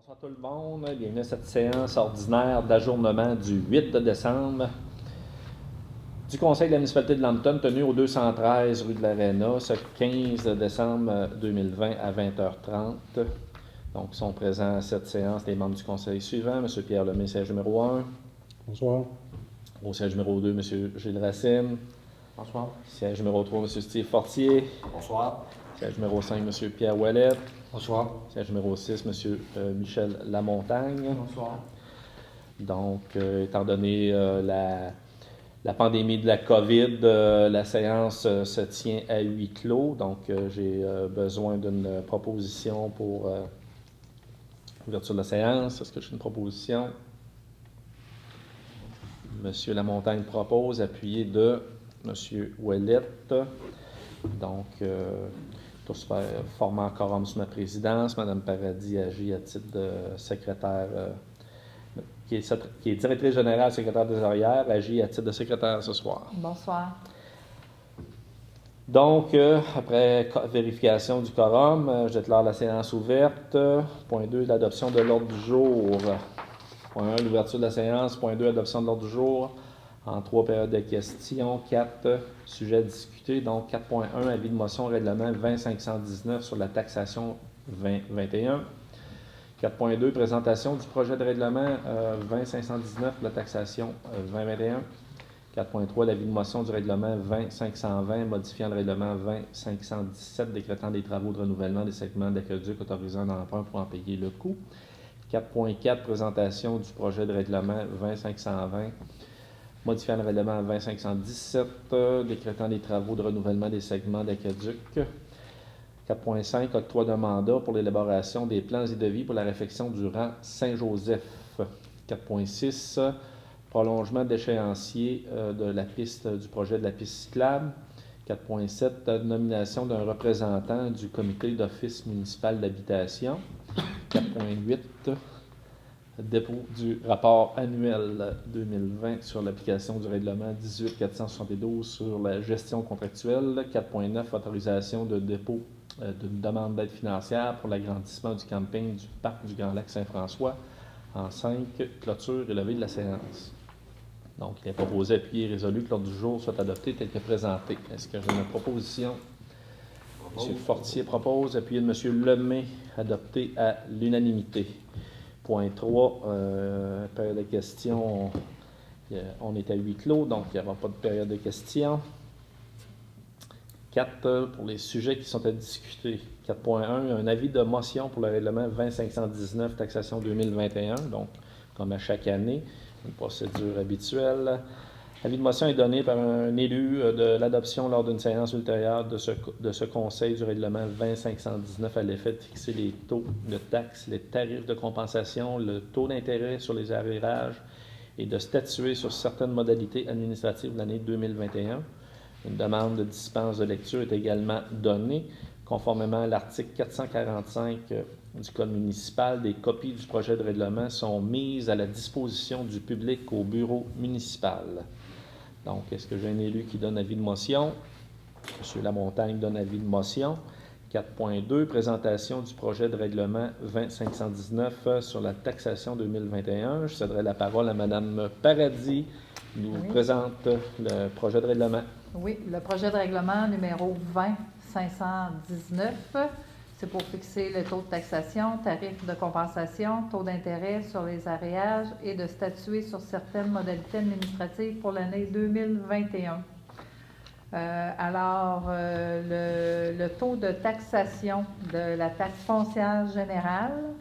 Bonsoir tout le monde, bienvenue à cette séance ordinaire d'ajournement du 8 décembre du Conseil de la municipalité de Lambton, tenu au 213 rue de l'Arena, ce 15 décembre 2020 à 20h30. Donc, sont présents à cette séance les membres du Conseil suivants, M. Pierre Lemay, siège numéro 1. Bonsoir. Au siège numéro 2, M. Gilles Racine. Bonsoir. Siège numéro 3, M. Steve Fortier. Bonsoir. Siège numéro 5, M. Pierre Ouellette. Bonsoir. Siège numéro 6, M. Michel Lamontagne. Bonsoir. Donc, étant donné la pandémie de la COVID, la séance se tient à huis clos. Donc, j'ai besoin d'une proposition pour l'ouverture de la séance. Est-ce que j'ai une proposition? Monsieur Lamontagne propose, appuyé de Monsieur Ouellette. Donc, tous formant quorum sous ma présidence. Madame Paradis agit à titre de secrétaire, qui est directrice générale, secrétaire des arrières, agit à titre de secrétaire ce soir. Bonsoir. Donc, après vérification du quorum, je déclare la séance ouverte. Point 2, l'adoption de l'ordre du jour. Point 1, l'ouverture de la séance. Point 2, adoption de l'ordre du jour. En 3 périodes de questions. 4 sujets discutés. Donc, 4.1, avis de motion règlement 20.519 sur la taxation 2021. 4.2, présentation du projet de règlement 20.519 pour la taxation 2021. 4.3, l'avis de motion du règlement 20.520 modifiant le règlement 20.517 décrétant des travaux de renouvellement des segments d'aqueduc autorisant un emprunt pour en payer le coût. 4.4, présentation du projet de règlement 20.520 modifiant le règlement 20.517 décrétant des travaux de renouvellement des segments d'aqueduc. 4.5, octroi de mandat pour l'élaboration des plans et devis pour la réfection du rang Saint-Joseph. 4.6, prolongement d'échéancier de la piste du projet de la piste cyclable. 4.7, nomination d'un représentant du comité d'office municipal d'habitation. 4.8, dépôt du rapport annuel 2020 sur l'application du règlement 18.472 sur la gestion contractuelle. 4.9, autorisation de dépôt d'une demande d'aide financière pour l'agrandissement du camping du parc du Grand Lac Saint-François. En 5, clôture et levée de la séance. Donc, il est proposé, appuyé et résolu que l'ordre du jour soit adopté tel que présenté. Est-ce que j'ai une proposition? M. Fortier propose, appuyé de M. Lemay, adopté à l'unanimité. Point 3, période de questions, on est à huis clos, donc il n'y aura pas de période de questions. 4, pour les sujets qui sont à discuter. 4.1, un avis de motion pour le règlement 20.519, taxation 2021, donc comme à chaque année, une procédure habituelle. L'avis de motion est donné par un élu de l'adoption lors d'une séance ultérieure de ce conseil du règlement 20.519 à l'effet de fixer les taux de taxes, les tarifs de compensation, le taux d'intérêt sur les arrérages et de statuer sur certaines modalités administratives de l'année 2021. Une demande de dispense de lecture est également donnée. Conformément à l'article 445 du Code municipal, des copies du projet de règlement sont mises à la disposition du public au bureau municipal. Donc, est-ce que j'ai un élu qui donne avis de motion? M. Lamontagne donne avis de motion. 4.2, présentation du projet de règlement 20.519 sur la taxation 2021. Je céderai la parole à Mme Paradis, qui nous présente le projet de règlement. Oui, le projet de règlement numéro 20.519, c'est pour fixer le taux de taxation, tarif de compensation, taux d'intérêt sur les arréages et de statuer sur certaines modalités administratives pour l'année 2021. Le taux de taxation de la taxe foncière générale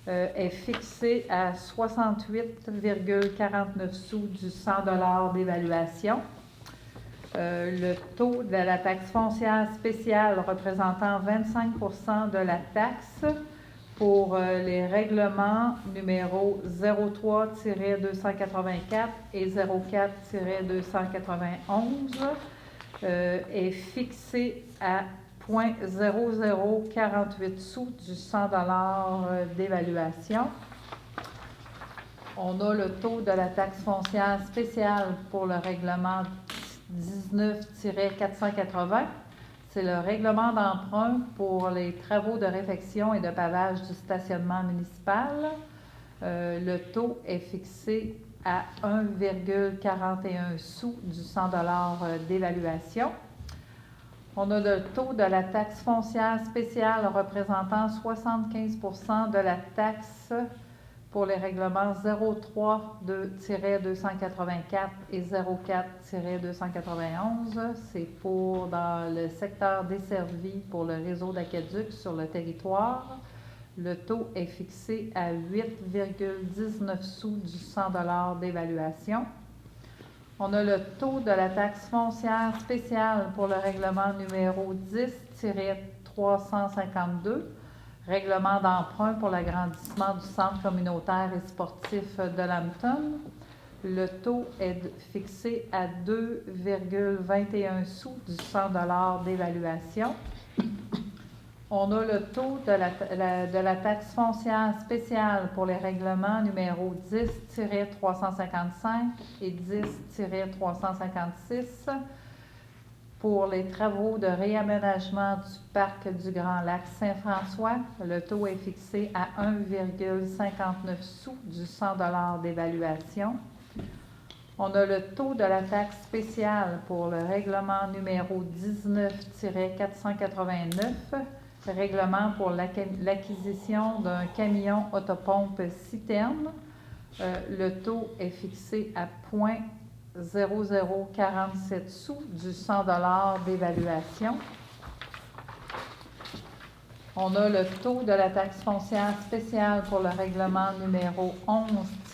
est fixé à 68,49 sous du 100 $ d'évaluation. Le taux de la taxe foncière spéciale représentant 25 % de la taxe pour les règlements numéro 03-284 et 04-291 est fixé à 0,0048 sous du 100 $ d'évaluation. On a le taux de la taxe foncière spéciale pour le règlement 19-480, c'est le règlement d'emprunt pour les travaux de réfection et de pavage du stationnement municipal. Le taux est fixé à 1,41 sous du 100 d'évaluation. On a le taux de la taxe foncière spéciale représentant 75% de la taxe pour les règlements 03-284 et 04-291. C'est pour dans le secteur desservi pour le réseau d'aqueducs sur le territoire. Le taux est fixé à 8,19 sous du 100 d'évaluation. On a le taux de la taxe foncière spéciale pour le règlement numéro 10-352, règlement d'emprunt pour l'agrandissement du centre communautaire et sportif de Lambton. Le taux est fixé à 2,21 sous du 100 d'évaluation. On a le taux de la taxe foncière spéciale pour les règlements numéro 10-355 et 10-356 pour les travaux de réaménagement du parc du Grand Lac Saint-François. Le taux est fixé à 1,59 sous du 100 d'évaluation. On a le taux de la taxe spéciale pour le règlement numéro 19-489, règlement pour l'acquisition d'un camion autopompe citerne. Le taux est fixé à 0,0047 sous du 100 d'évaluation. On a le taux de la taxe foncière spéciale pour le règlement numéro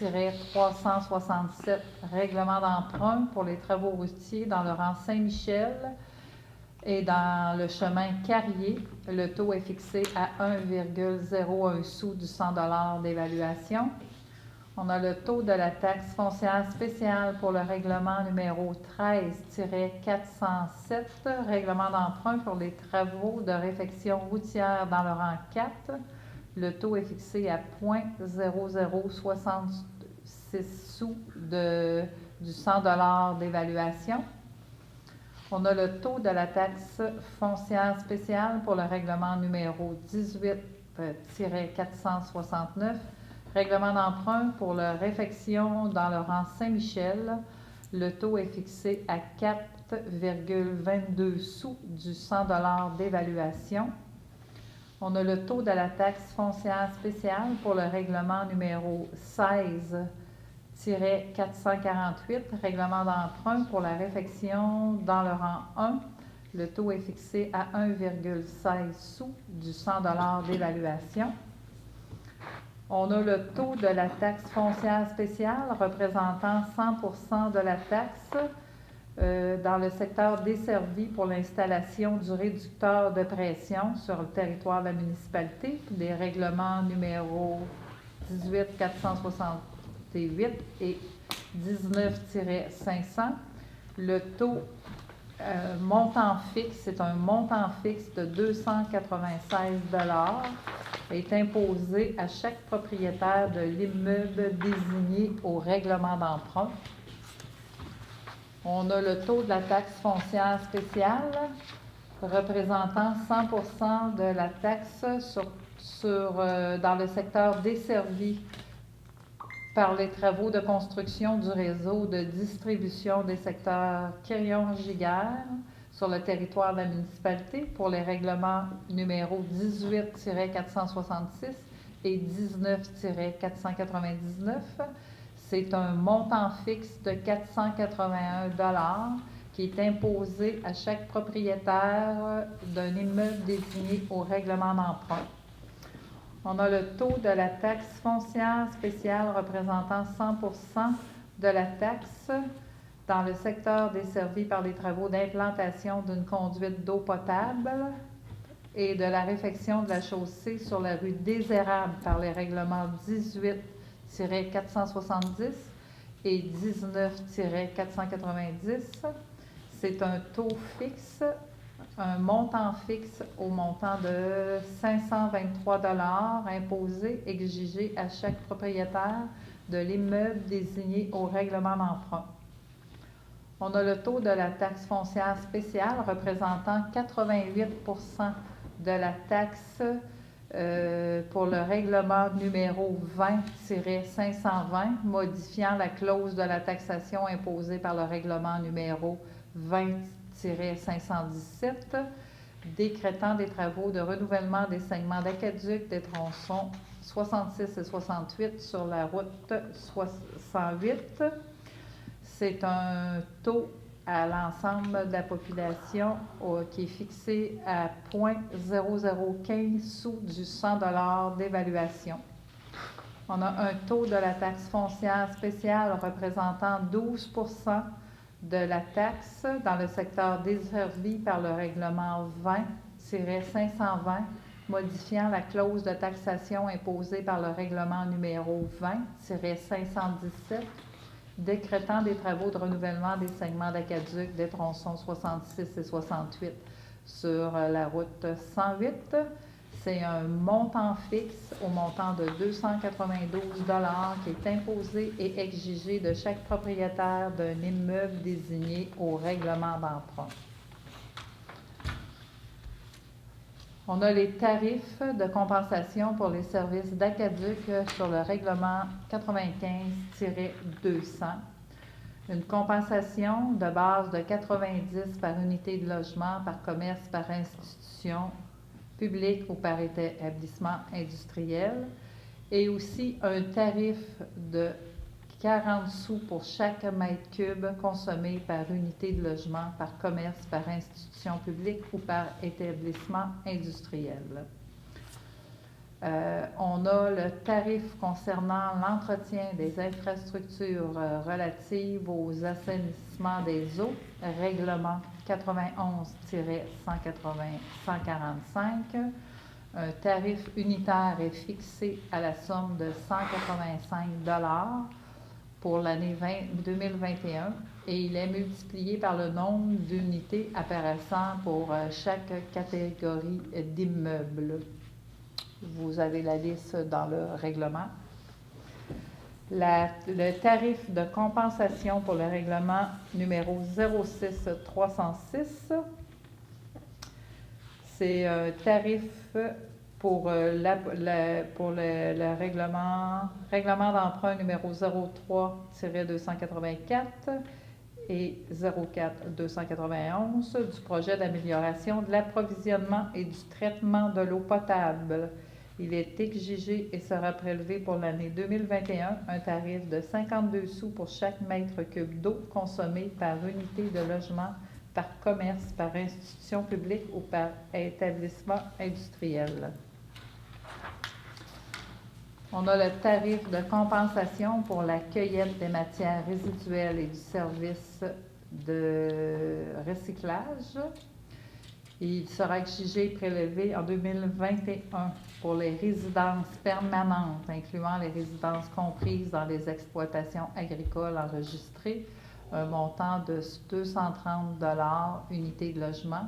11-367, règlement d'emprunt pour les travaux routiers dans le rang Saint-Michel et dans le chemin Carrier. Le taux est fixé à 1,01 sous du 100 d'évaluation. On a le taux de la taxe foncière spéciale pour le règlement numéro 13-407, règlement d'emprunt pour les travaux de réfection routière dans le rang 4. Le taux est fixé à 0,0066 sous du 100 d'évaluation. On a le taux de la taxe foncière spéciale pour le règlement numéro 18-469, règlement d'emprunt pour la réfection dans le rang Saint-Michel. Le taux est fixé à 4,22 sous du 100 d'évaluation. On a le taux de la taxe foncière spéciale pour le règlement numéro 16-448, règlement d'emprunt pour la réfection dans le rang 1. Le taux est fixé à 1,16 sous du 100 d'évaluation. On a le taux de la taxe foncière spéciale représentant 100% de la taxe dans le secteur desservi pour l'installation du réducteur de pression sur le territoire de la municipalité, des règlements numéro 18-468 et 19-500. Le taux montant fixe, c'est un montant fixe de 296 $ est imposé à chaque propriétaire de l'immeuble désigné au règlement d'emprunt. On a le taux de la taxe foncière spéciale représentant 100% de la taxe dans le secteur desservi par les travaux de construction du réseau de distribution des secteurs Quirion-Giguère sur le territoire de la municipalité pour les règlements numéro 18-466 et 19-499. C'est un montant fixe de 481 $ qui est imposé à chaque propriétaire d'un immeuble désigné au règlement d'emprunt. On a le taux de la taxe foncière spéciale représentant 100% de la taxe dans le secteur desservi par les travaux d'implantation d'une conduite d'eau potable et de la réfection de la chaussée sur la rue Désérable par les règlements 18-470 et 19-490. C'est un taux fixe, un montant fixe au montant de 523 $ imposé, exigé à chaque propriétaire de l'immeuble désigné au règlement d'emprunt. On a le taux de la taxe foncière spéciale représentant 88 de la taxe pour le règlement numéro 20-520, modifiant la clause de la taxation imposée par le règlement numéro 20-517, décrétant des travaux de renouvellement des segments d'aqueduc des tronçons 66 et 68 sur la route 108. C'est un taux à l'ensemble de la population qui est fixé à 0,0015 sous du 100 $ d'évaluation. On a un taux de la taxe foncière spéciale représentant 12 de la taxe dans le secteur desservi par le règlement 20-520, modifiant la clause de taxation imposée par le règlement numéro 20-517, décrétant des travaux de renouvellement des segments d'aqueduc des tronçons 66 et 68 sur la route 108. C'est un montant fixe au montant de 292 $ qui est imposé et exigé de chaque propriétaire d'un immeuble désigné au règlement d'emprunt. On a les tarifs de compensation pour les services d'aqueduc sur le règlement 95-200. Une compensation de base de 90 par unité de logement, par commerce, par institution publique ou par établissement industriel. Et aussi un tarif de 40 sous pour chaque mètre cube consommé par unité de logement, par commerce, par institution publique ou par établissement industriel. On a le tarif concernant l'entretien des infrastructures relatives aux assainissements des eaux, règlement 91-145. Un tarif unitaire est fixé à la somme de 185 $ pour l'année 2021 et il est multiplié par le nombre d'unités apparaissant pour chaque catégorie d'immeubles. Vous avez la liste dans le règlement. Le tarif de compensation pour le règlement numéro 06-306, c'est un tarif pour le règlement d'emprunt numéro 03-284 et 04-291 du projet d'amélioration de l'approvisionnement et du traitement de l'eau potable. Il est exigé et sera prélevé pour l'année 2021 un tarif de 52 sous pour chaque mètre cube d'eau consommé par unité de logement, par commerce, par institution publique ou par établissement industriel. On a le tarif de compensation pour la cueillette des matières résiduelles et du service de recyclage. Il sera exigé et prélevé en 2021 pour les résidences permanentes, incluant les résidences comprises dans les exploitations agricoles enregistrées, un montant de 230 $ unité de logement.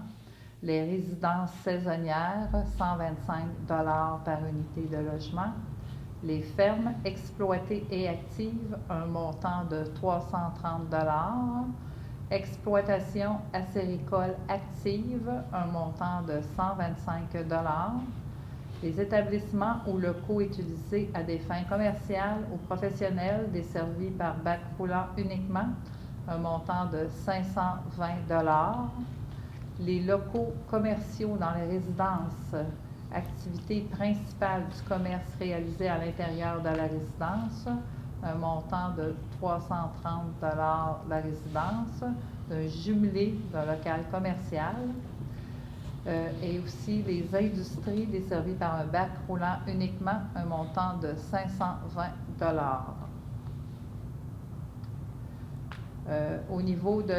Les résidences saisonnières, 125 $ par unité de logement. Les fermes exploitées et actives, un montant de 330 $. Exploitation acéricole active, un montant de 125 $. Les établissements ou locaux utilisés à des fins commerciales ou professionnelles desservis par bac roulant uniquement, un montant de 520 $. Les locaux commerciaux dans les résidences, activité principale du commerce réalisé à l'intérieur de la résidence, un montant de 330 $ la résidence, d'un jumelé d'un local commercial, et aussi les industries desservies par un bac roulant uniquement, un montant de 520 $. Au niveau de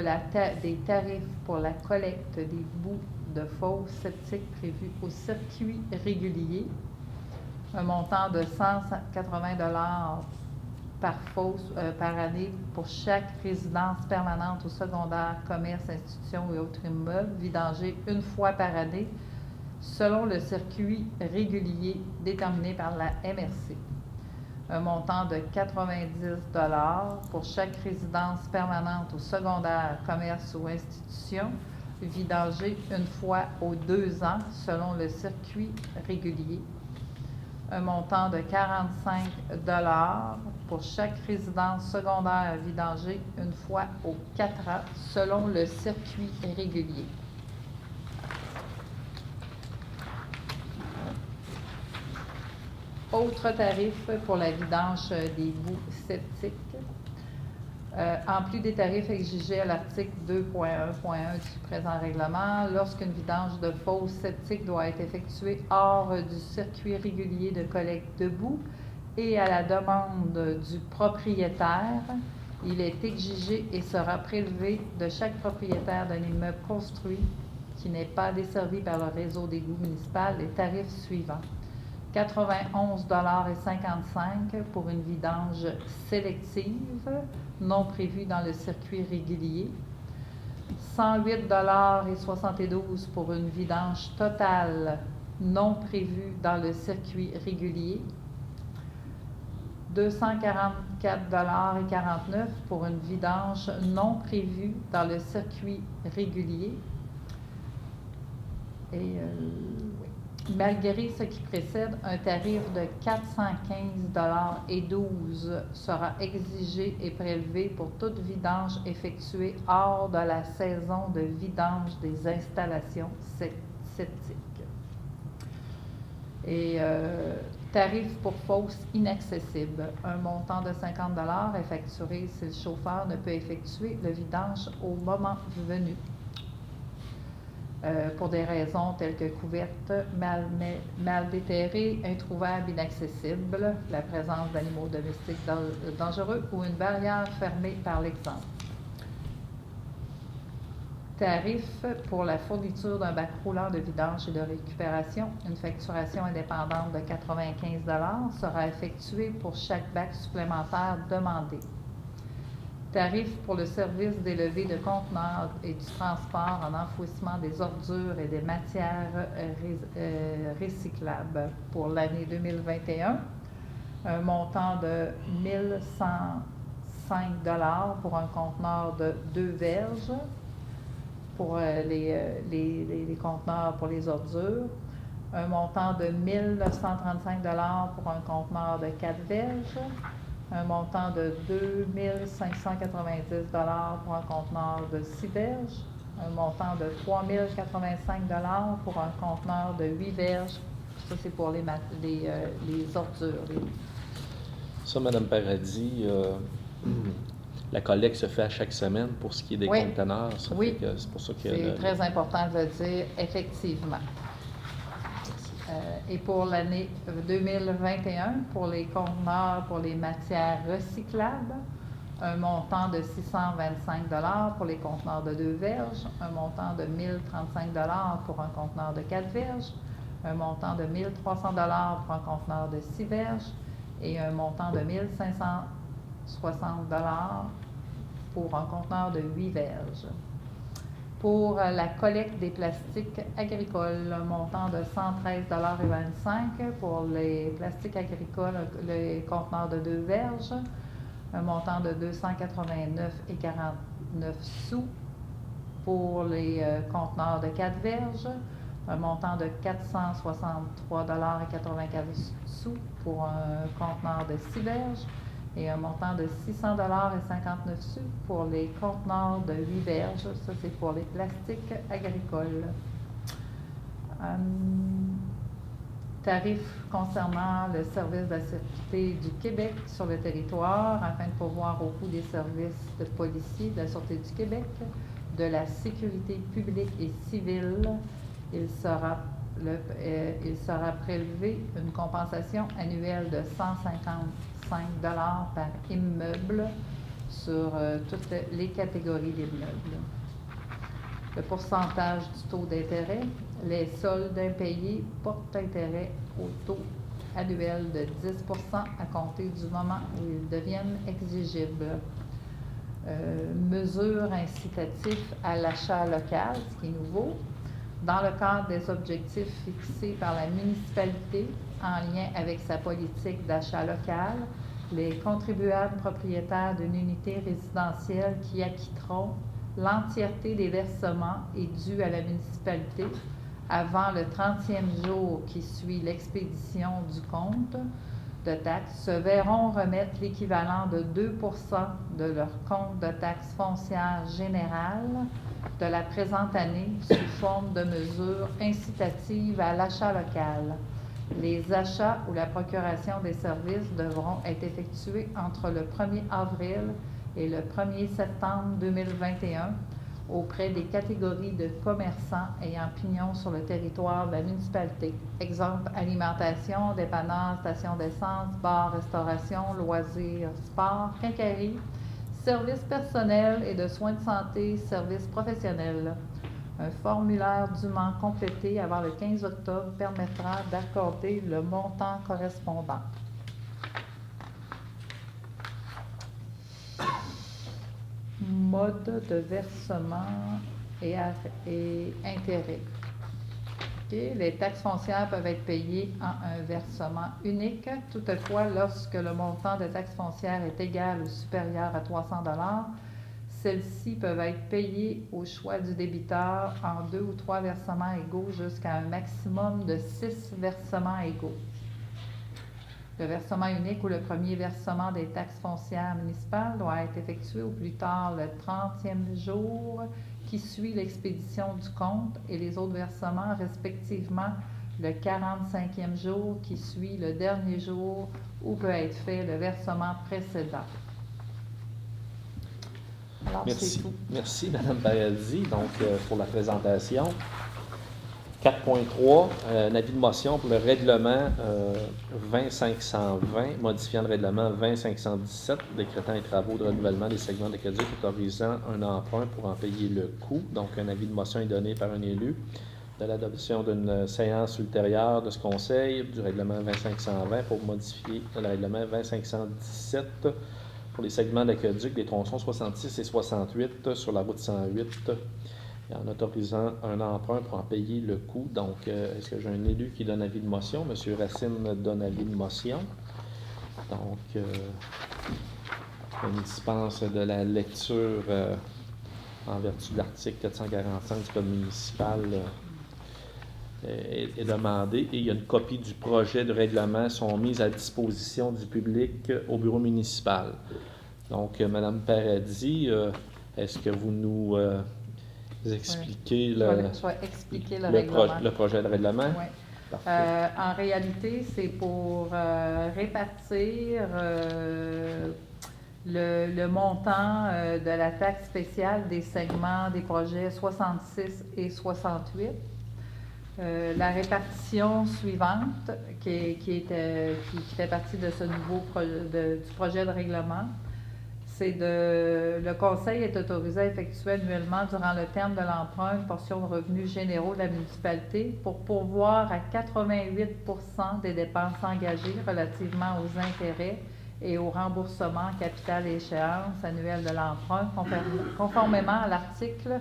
des tarifs pour la collecte des boues de fosses septiques prévus au circuit régulier, un montant de 180 $ par fosse par année pour chaque résidence permanente ou secondaire, commerce, institution et autres immeubles vidangés une fois par année selon le circuit régulier déterminé par la MRC. un montant de 90 $ pour chaque résidence permanente ou secondaire, commerce ou institution, vidangée une fois aux 2 ans selon le circuit régulier. Un montant de 45 $ pour chaque résidence secondaire vidangée une fois aux 4 ans selon le circuit régulier. Autre tarif pour la vidange des boues septiques. En plus des tarifs exigés à l'article 2.1.1 du présent règlement, lorsqu'une vidange de fosse septique doit être effectuée hors du circuit régulier de collecte de boue et à la demande du propriétaire, il est exigé et sera prélevé de chaque propriétaire d'un immeuble construit qui n'est pas desservi par le réseau d'égouts municipal les tarifs suivants. 91,55 $ pour une vidange sélective non prévue dans le circuit régulier, 108,72 $ pour une vidange totale non prévue dans le circuit régulier, 244,49 $ pour une vidange non prévue dans le circuit régulier. Et malgré ce qui précède, un tarif de 415,12 $ sera exigé et prélevé pour toute vidange effectuée hors de la saison de vidange des installations septiques. Et tarif pour fosse inaccessible. Un montant de 50 $ est facturé si le chauffeur ne peut effectuer le vidange au moment venu. Pour des raisons telles que couverte, mal déterrée, introuvable, inaccessible, la présence d'animaux domestiques dangereux ou une barrière fermée par l'exemple. Tarif pour la fourniture d'un bac roulant de vidange et de récupération. Une facturation indépendante de 95 $ sera effectuée pour chaque bac supplémentaire demandé. Tarif pour le service d'élevé de conteneurs et du transport en enfouissement des ordures et des matières recyclables pour l'année 2021. Un montant de 1 105 $ pour un conteneur de 2 verges pour les conteneurs pour les ordures. Un montant de 1 935 $ pour un conteneur de 4 verges. Un montant de 2 590 $ pour un conteneur de 6 verges, un montant de 3 085 $ pour un conteneur de 8 verges. Ça, c'est pour les ordures. Ça, Mme Paradis, la collecte se fait à chaque semaine pour ce qui est des conteneurs. Ça oui, fait que c'est pour ça que c'est très important de le dire, effectivement. Et pour l'année 2021, pour les conteneurs pour les matières recyclables, un montant de 625 $ pour les conteneurs de 2 verges, un montant de 1 035 $ pour un conteneur de 4 verges, un montant de 1 300 $ pour un conteneur de 6 verges et un montant de 1 560 $ pour un conteneur de 8 verges. Pour la collecte des plastiques agricoles, un montant de 113,25 $ pour les plastiques agricoles, les conteneurs de 2 verges, un montant de 289,49 $ pour les conteneurs de 4 verges, un montant de 463,84 $ pour un conteneur de 6 verges, et un montant de 600,59 $ pour les conteneurs de 8 verges. Ça, c'est pour les plastiques agricoles. Tarif concernant le service de la sécurité du Québec sur le territoire afin de pourvoir au coût des services de policiers de la Sûreté du Québec, de la sécurité publique et civile. Il sera prélevé une compensation annuelle de 155 $ par immeuble sur toutes les catégories d'immeubles. Le pourcentage du taux d'intérêt, les soldes impayés portent intérêt au taux annuel de 10 % à compter du moment où ils deviennent exigibles. Mesures incitatives à l'achat local, ce qui est nouveau. Dans le cadre des objectifs fixés par la municipalité, en lien avec sa politique d'achat local, les contribuables propriétaires d'une unité résidentielle qui acquitteront l'entièreté des versements est dus à la municipalité avant le 30e jour qui suit l'expédition du compte de taxes se verront remettre l'équivalent de 2 % de leur compte de taxe foncière générale de la présente année sous forme de mesures incitatives à l'achat local. Les achats ou la procuration des services devront être effectués entre le 1er avril et le 1er septembre 2021 auprès des catégories de commerçants ayant pignon sur le territoire de la municipalité. Exemple, alimentation, dépanneurs, stations d'essence, bars, restauration, loisirs, sport, quincaillerie, services personnels et de soins de santé, services professionnels. Un formulaire dûment complété avant le 15 octobre permettra d'accorder le montant correspondant. Mode de versement et intérêt. Okay. Les taxes foncières peuvent être payées en un versement unique. Toutefois, lorsque le montant de taxes foncières est égal ou supérieur à 300 $, celles-ci peuvent être payées au choix du débiteur en 2 ou 3 versements égaux jusqu'à un maximum de 6 versements égaux. Le versement unique ou le premier versement des taxes foncières municipales doit être effectué au plus tard le 30e jour qui suit l'expédition du compte et les autres versements respectivement le 45e jour qui suit le dernier jour où peut être fait le versement précédent. Alors, Merci. c'est tout. Merci, Mme Paradis, donc, pour la présentation. 4.3, un avis de motion pour le règlement 20520, modifiant le règlement 20517, décrétant les travaux de renouvellement des segments d'aqueduc autorisant un emprunt pour en payer le coût. Donc, un avis de motion est donné par un élu de l'adoption d'une séance ultérieure de ce conseil du règlement 20520 pour modifier le règlement 20517 pour les segments d'aqueduc des tronçons 66 et 68 sur la route 108. En autorisant un emprunt pour en payer le coût. Donc, est-ce que j'ai un élu qui donne avis de motion? M. Racine donne avis de motion. Donc, on dispense de la lecture en vertu de l'article 445 du Code municipal est demandée. Et il y a une copie du projet de règlement sont mises à disposition du public au bureau municipal. Donc, Mme Paradis, est-ce que vous nous expliquer Je vais expliquer le règlement. Le projet de règlement? Oui. En réalité, c'est pour répartir le montant de la taxe spéciale des segments des projets 66 et 68. La répartition suivante, qui fait partie de ce nouveau du projet de règlement, c'est le Conseil est autorisé à effectuer annuellement durant le terme de l'emprunt une portion de revenus généraux de la municipalité pour pourvoir à 88 % des dépenses engagées relativement aux intérêts et au remboursement capital et échéance annuelle de l'emprunt, conformément à l'article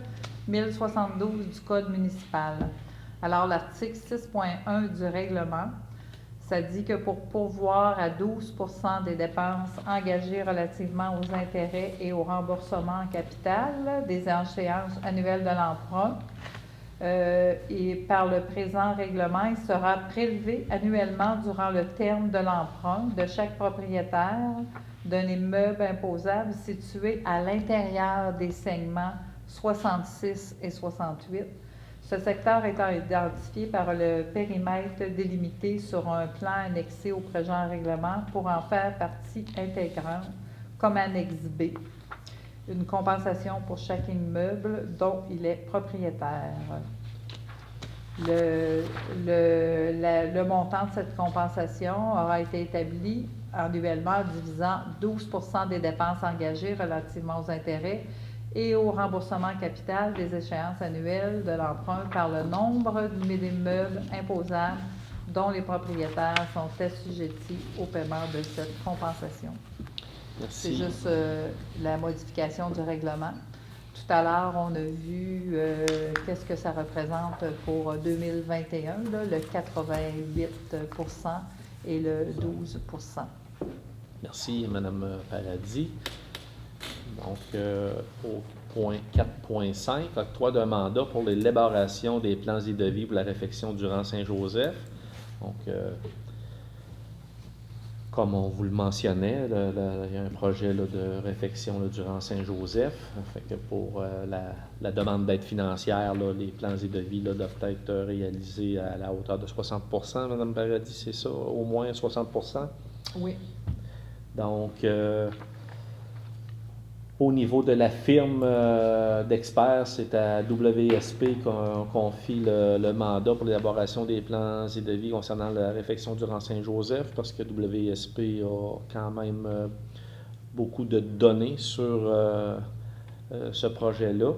1072 du Code municipal. Alors, l'article 6.1 du règlement, ça dit que pour pourvoir à 12 % des dépenses engagées relativement aux intérêts et au remboursement en capital des échéances annuelles de l'emprunt, et par le présent règlement, il sera prélevé annuellement durant le terme de l'emprunt de chaque propriétaire d'un immeuble imposable situé à l'intérieur des segments 66 et 68. Ce secteur étant identifié par le périmètre délimité sur un plan annexé au projet en règlement pour en faire partie intégrante comme annexe B. Une compensation pour chaque immeuble dont il est propriétaire. Le montant de cette compensation aura été établi annuellement en divisant 12 % des dépenses engagées relativement aux intérêts et au remboursement capital des échéances annuelles de l'emprunt par le nombre d'immeubles imposables dont les propriétaires sont assujettis au paiement de cette compensation. Merci. C'est juste la modification du règlement. Tout tout à l'heure, on a vu qu'est-ce que ça représente pour 2021, là, le 88 et le 12 Merci, Mme Paradis. Donc, au point 4.5, octroi d'un mandat pour l'élaboration des plans et devis pour la réfection durant Saint-Joseph. Donc, comme on vous le mentionnait, il y a un projet là, de réfection là, durant Saint-Joseph. Fait que pour la demande d'aide financière, là, les plans et devis là, doivent être réalisés à la hauteur de 60 %. Mme Paradis, c'est ça? Au moins 60 %? Oui. Donc, au niveau de la firme d'experts, c'est à WSP qu'on confie le mandat pour l'élaboration des plans et devis concernant la réfection durant Saint-Joseph, parce que WSP a quand même beaucoup de données sur ce projet-là.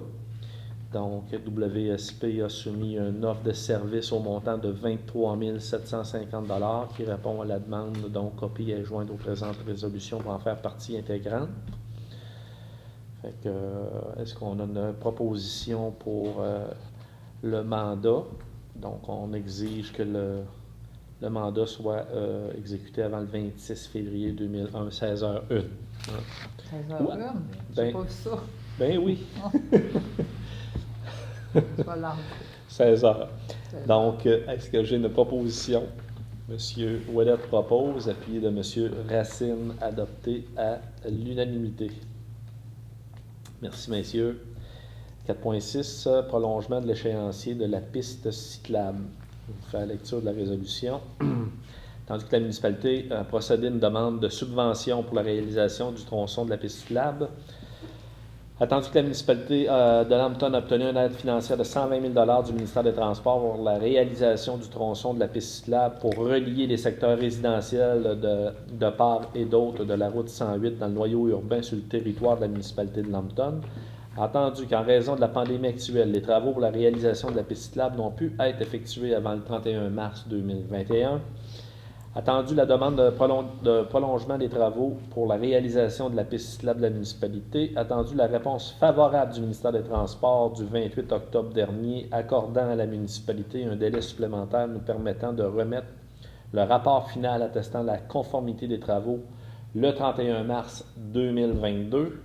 Donc, WSP a soumis une offre de service au montant de 23 750 $ qui répond à la demande, donc copie est jointe aux présentes résolutions pour en faire partie intégrante. Fait que, est-ce qu'on a une proposition pour le mandat? Donc, on exige que le mandat soit exécuté avant le 26 février 2001, 16h01. 16h01? J'ai pas vu ça. Ben oui. Je vais l'enlever. 16h. Donc, est-ce que j'ai une proposition? M. Ouellet propose, appuyé de M. Racine, adopté à l'unanimité. Merci, messieurs. 4.6, prolongement de l'échéancier de la piste cyclable. Je vais vous faire la lecture de la résolution. Tandis que la municipalité a procédé à une demande de subvention pour la réalisation du tronçon de la piste cyclable, attendu que la municipalité de Lambton a obtenu une aide financière de 120 000 $ du ministère des Transports pour la réalisation du tronçon de la piste cyclable pour relier les secteurs résidentiels de part et d'autre de la route 108 dans le noyau urbain sur le territoire de la municipalité de Lambton. Attendu qu'en raison de la pandémie actuelle, les travaux pour la réalisation de la piste cyclable n'ont pu être effectués avant le 31 mars 2021. Attendu la demande de prolongement des travaux pour la réalisation de la piste cyclable de la municipalité. Attendu la réponse favorable du ministère des Transports du 28 octobre dernier, accordant à la municipalité un délai supplémentaire nous permettant de remettre le rapport final attestant la conformité des travaux le 31 mars 2022.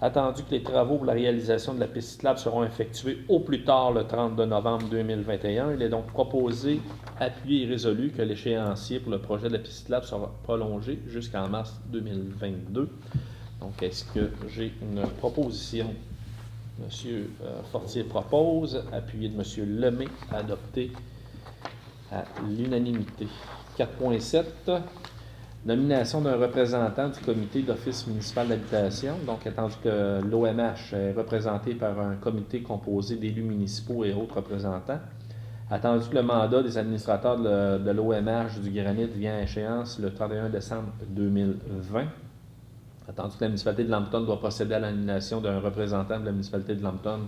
Attendu que les travaux pour la réalisation de la piste cyclable seront effectués au plus tard le 32 novembre 2021, il est donc proposé, appuyé et résolu que l'échéancier pour le projet de la piste cyclable sera prolongé jusqu'en mars 2022. Donc, est-ce que j'ai une proposition? M. Fortier propose, appuyé de M. Lemay, adopté à l'unanimité. 4.7. Nomination d'un représentant du comité d'office municipal d'habitation. Donc, attendu que l'OMH est représenté par un comité composé d'élus municipaux et autres représentants. Attendu que le mandat des administrateurs de l'OMH du Granit vient à échéance le 31 décembre 2020. Attendu que la municipalité de Lambton doit procéder à la nomination d'un représentant de la municipalité de Lambton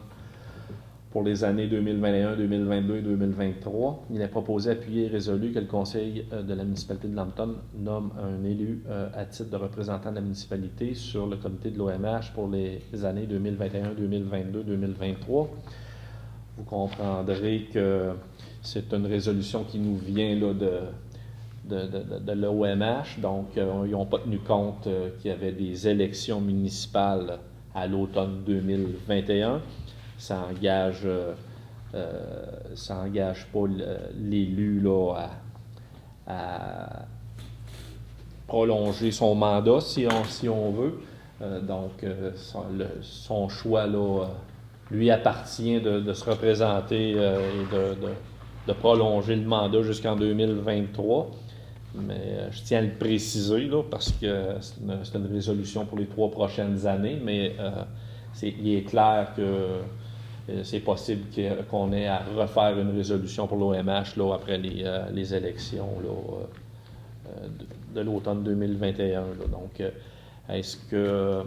pour les années 2021, 2022 et 2023. Il est proposé, appuyé et résolu que le conseil de la municipalité de Lambton nomme un élu à titre de représentant de la municipalité sur le comité de l'OMH pour les années 2021, 2022, 2023. Vous comprendrez que c'est une résolution qui nous vient là, de l'OMH. Donc, ils n'ont pas tenu compte qu'il y avait des élections municipales à l'automne 2021. Ça engage pas l'élu là, à prolonger son mandat, si on veut. Donc, son choix là, lui appartient de se représenter et de prolonger le mandat jusqu'en 2023. Mais je tiens à le préciser là, parce que c'est une résolution pour les 3 prochaines années, mais il est clair que c'est possible qu'on ait à refaire une résolution pour l'OMH là, après les élections là, de l'automne 2021. Là. Donc, est-ce que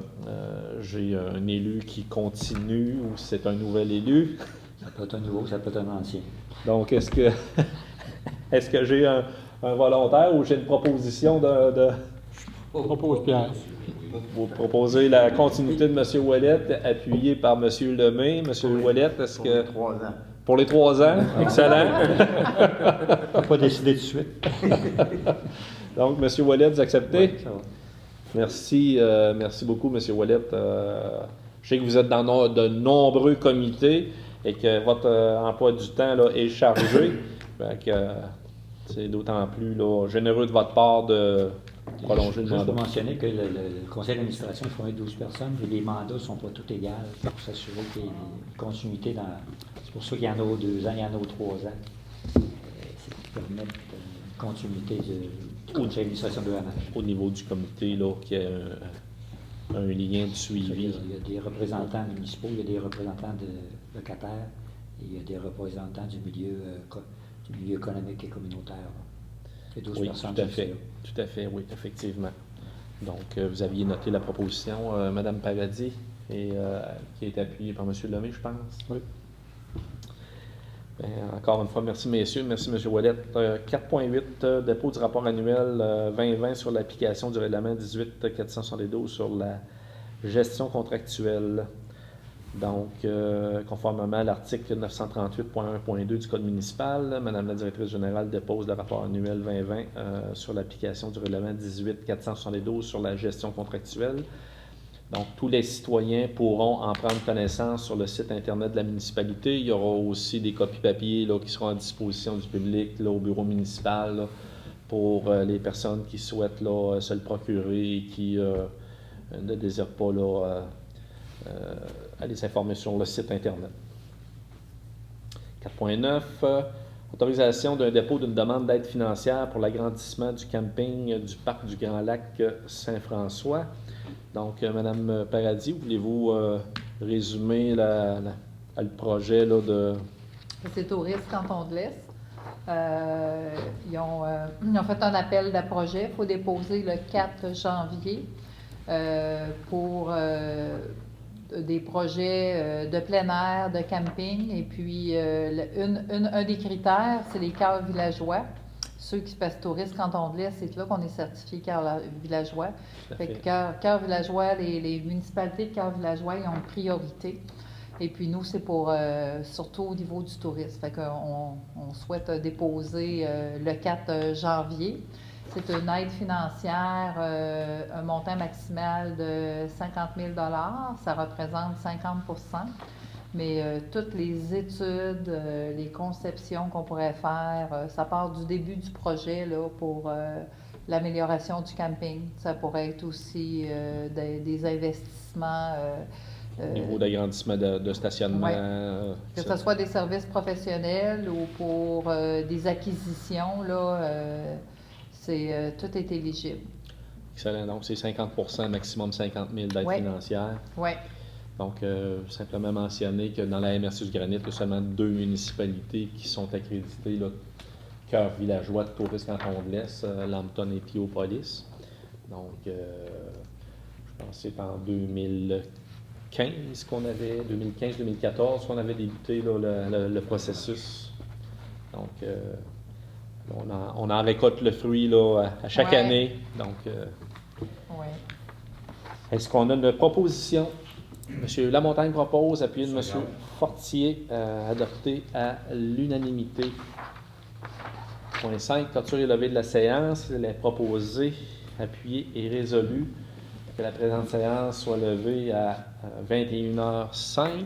j'ai un élu qui continue ou c'est un nouvel élu? Ça peut être un nouveau, ça peut être un ancien. Donc, est-ce que j'ai un volontaire ou j'ai une proposition de... Je propose Pierre. Vous proposez la continuité de M. Ouellette, appuyé par M. Lemay. M. Ouellette, est-ce que... 3 ans. Pour les 3 ans, excellent. On n'a pas décidé tout de suite. Donc, M. Ouellette, vous acceptez? Oui, ça va. Merci, merci beaucoup, M. Ouellette. Je sais que vous êtes dans de nombreux comités et que votre emploi du temps là, est chargé. Fait que, c'est d'autant plus là, généreux de votre part de prolonger le Juste mandat. pour mentionner que le conseil d'administration est formé de 12 personnes et les mandats ne sont pas tous égaux pour s'assurer qu'il y ait une continuité dans. C'est pour ça qu'il y en a aux 2 ans, il y en a aux 3 ans. C'est pour permettre une continuité du conseil d'administration de l'ONH. Au niveau du comité, là, qui a un lien de suivi. Il y a des représentants municipaux, il y a des représentants de locataires et il y a des représentants du milieu économique et communautaire. Il y a 12 Oui, personnes. tout à fait. Tout à fait, oui, effectivement. Donc, vous aviez noté la proposition, Mme Paradis, et, qui est appuyée par M. Lemay, je pense. Oui. Bien, encore une fois, merci messieurs, merci M. Ouellette. 4.8, dépôt du rapport annuel 2020 sur l'application du règlement 18-472 sur la gestion contractuelle. Donc, conformément à l'article 938.1.2 du Code municipal, Mme la directrice générale dépose le rapport annuel 2020 sur l'application du règlement 18-472 sur la gestion contractuelle. Donc, tous les citoyens pourront en prendre connaissance sur le site Internet de la municipalité. Il y aura aussi des copies papier là, qui seront à disposition du public là, au bureau municipal là, pour les personnes qui souhaitent là, se le procurer et qui ne désirent pas là, aller s'informer sur le site Internet. 4.9. Autorisation d'un dépôt d'une demande d'aide financière pour l'agrandissement du camping du parc du Grand Lac Saint-François. Donc, Mme Paradis, voulez-vous résumer le projet là, de... C'est Tourisme Canton de l'Est. Ils ont fait un appel de projet. Il faut déposer le 4 janvier pour des projets de plein air, de camping. Et puis, un des critères, c'est les cœurs villageois. Ceux qui se passent touristes Canton de l'Est, c'est là qu'on est certifié cœur villageois. Fait que cœur villageois, les municipalités de cœur villageois, ils ont une priorité. Et puis nous, c'est pour surtout au niveau du tourisme. Fait qu'on souhaite déposer le 4 janvier. C'est une aide financière, un montant maximal de 50 000 $. Ça représente 50 %. Mais toutes les études, les conceptions qu'on pourrait faire, ça part du début du projet là, pour l'amélioration du camping. Ça pourrait être aussi des investissements. Au niveau d'agrandissement de stationnement. Ouais. Que ce soit des services professionnels ou pour des acquisitions, là, tout est éligible. Excellent. Donc, c'est 50 %, maximum 50 000 d'aide financière. Oui. Donc, simplement mentionner que dans la MRC du Granit, il y a seulement 2 municipalités qui sont accréditées, là, cœur villageois de Tourisme Canton de l'Est, Lambton et Piopolis. Donc, je pense que c'est en 2015 qu'on avait, 2015-2014 qu'on avait débuté là, le processus. Donc, on en récolte le fruit là, à chaque année. Donc, est-ce qu'on a une proposition? M. Lamontagne propose, appuyé de M. Fortier, adopté à l'unanimité. Point 5, clôture et levée de la séance. Il est proposé, appuyé et résolu que la présente séance soit levée à 21h05.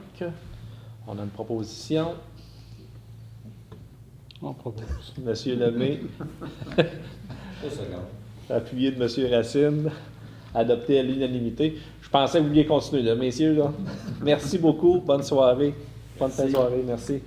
On a une proposition. On propose. M. Lemay, appuyé de M. Racine, adopté à l'unanimité. Je pensais que vous vouliez continuer, là, messieurs. Là. Merci beaucoup. Bonne soirée. Bonne fin de soirée. Merci.